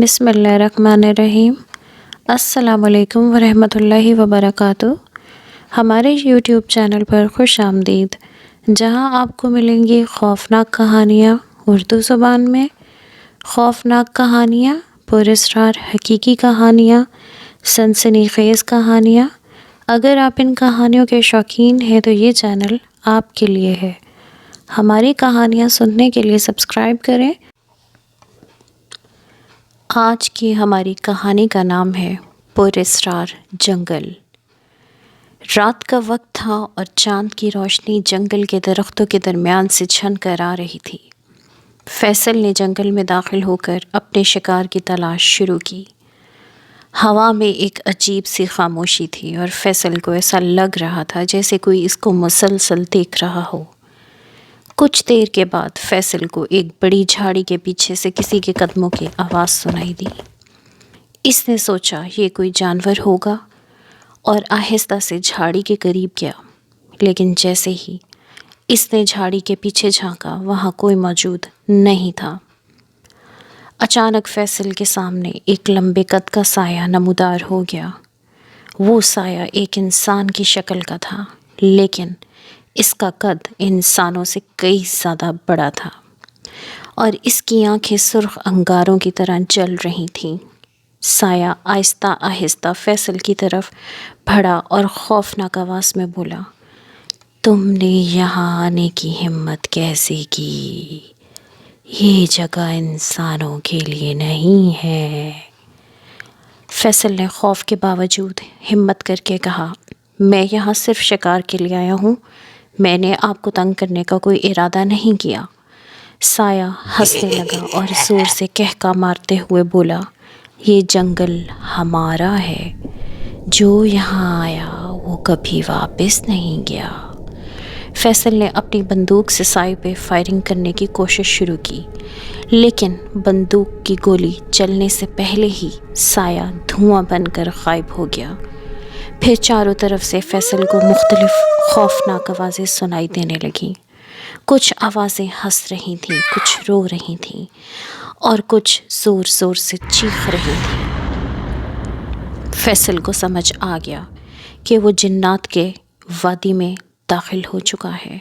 بسم اللہ الرحمن الرحیم۔ السلام علیکم ورحمۃ اللہ وبرکاتہ۔ ہمارے یوٹیوب چینل پر خوش آمدید، جہاں آپ کو ملیں گی خوفناک کہانیاں اردو زبان میں، خوفناک کہانیاں، پراسرار حقیقی کہانیاں، سنسنی خیز کہانیاں۔ اگر آپ ان کہانیوں کے شوقین ہیں تو یہ چینل آپ کے لیے ہے۔ ہماری کہانیاں سننے کے لیے سبسکرائب کریں۔ آج کی ہماری کہانی کا نام ہے پراسرار جنگل۔ رات کا وقت تھا اور چاند کی روشنی جنگل کے درختوں کے درمیان سے چھن کر آ رہی تھی۔ فیصل نے جنگل میں داخل ہو کر اپنے شکار کی تلاش شروع کی۔ ہوا میں ایک عجیب سی خاموشی تھی اور فیصل کو ایسا لگ رہا تھا جیسے کوئی اس کو مسلسل دیکھ رہا ہو۔ کچھ دیر کے بعد فیصل کو ایک بڑی جھاڑی کے پیچھے سے کسی کے قدموں کی آواز سنائی دی۔ اس نے سوچا یہ کوئی جانور ہوگا اور آہستہ سے جھاڑی کے قریب گیا، لیکن جیسے ہی اس نے جھاڑی کے پیچھے جھانکا وہاں کوئی موجود نہیں تھا۔ اچانک فیصل کے سامنے ایک لمبے قد کا سایہ نمودار ہو گیا۔ وہ سایہ ایک انسان کی شکل کا تھا، لیکن اس کا قد انسانوں سے کئی زیادہ بڑا تھا اور اس کی آنکھیں سرخ انگاروں کی طرح جل رہی تھیں۔ سایہ آہستہ آہستہ فیصل کی طرف بڑھا اور خوفناک آواز میں بولا، تم نے یہاں آنے کی ہمت کیسے کی؟ یہ جگہ انسانوں کے لیے نہیں ہے۔ فیصل نے خوف کے باوجود ہمت کر کے کہا، میں یہاں صرف شکار کے لیے آیا ہوں، میں نے آپ کو تنگ کرنے کا کوئی ارادہ نہیں کیا۔ سایہ ہنسنے لگا اور زور سے کہکا مارتے ہوئے بولا، یہ جنگل ہمارا ہے، جو یہاں آیا وہ کبھی واپس نہیں گیا۔ فیصل نے اپنی بندوق سے سایہ پہ فائرنگ کرنے کی کوشش شروع کی، لیکن بندوق کی گولی چلنے سے پہلے ہی سایہ دھواں بن کر غائب ہو گیا۔ پھر چاروں طرف سے فیصل کو مختلف خوفناک آوازیں سنائی دینے لگیں۔ کچھ آوازیں ہنس رہی تھیں، کچھ رو رہی تھیں اور کچھ زور زور سے چیخ رہی تھیں۔ فیصل کو سمجھ آ گیا کہ وہ جنات کے وادی میں داخل ہو چکا ہے۔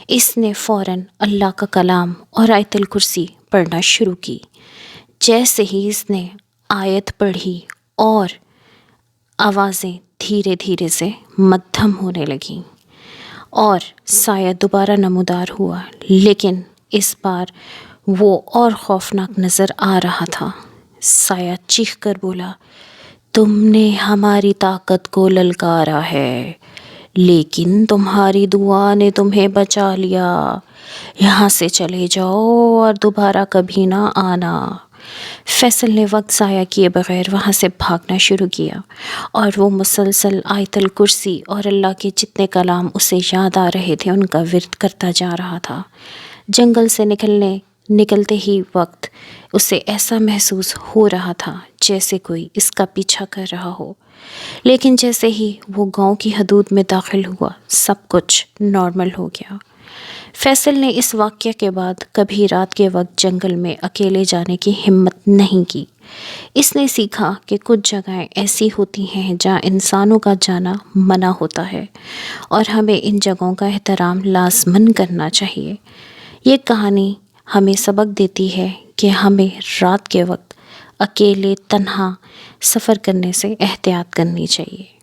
اس نے فوراً اللہ کا کلام اور آیت الکرسی پڑھنا شروع کی۔ جیسے ہی اس نے آیت پڑھی اور آوازیں دھیرے دھیرے سے مدھم ہونے لگیں اور سایہ دوبارہ نمودار ہوا، لیکن اس بار وہ اور خوفناک نظر آ رہا تھا۔ سایہ چیخ کر بولا، تم نے ہماری طاقت کو للکارا ہے، لیکن تمہاری دعا نے تمہیں بچا لیا۔ یہاں سے چلے جاؤ اور دوبارہ کبھی نہ آنا۔ فیصل نے وقت ضائع کیے بغیر وہاں سے بھاگنا شروع کیا اور وہ مسلسل آیت الکرسی اور اللہ کے جتنے کلام اسے یاد آ رہے تھے ان کا ورد کرتا جا رہا تھا۔ جنگل سے نکلتے ہی وقت اسے ایسا محسوس ہو رہا تھا جیسے کوئی اس کا پیچھا کر رہا ہو، لیکن جیسے ہی وہ گاؤں کی حدود میں داخل ہوا سب کچھ نارمل ہو گیا۔ فیصل نے اس واقعے کے بعد کبھی رات کے وقت جنگل میں اکیلے جانے کی ہمت نہیں کی۔ اس نے سیکھا کہ کچھ جگہیں ایسی ہوتی ہیں جہاں انسانوں کا جانا منع ہوتا ہے اور ہمیں ان جگہوں کا احترام لازماً کرنا چاہیے۔ یہ کہانی ہمیں سبق دیتی ہے کہ ہمیں رات کے وقت اکیلے تنہا سفر کرنے سے احتیاط کرنی چاہیے۔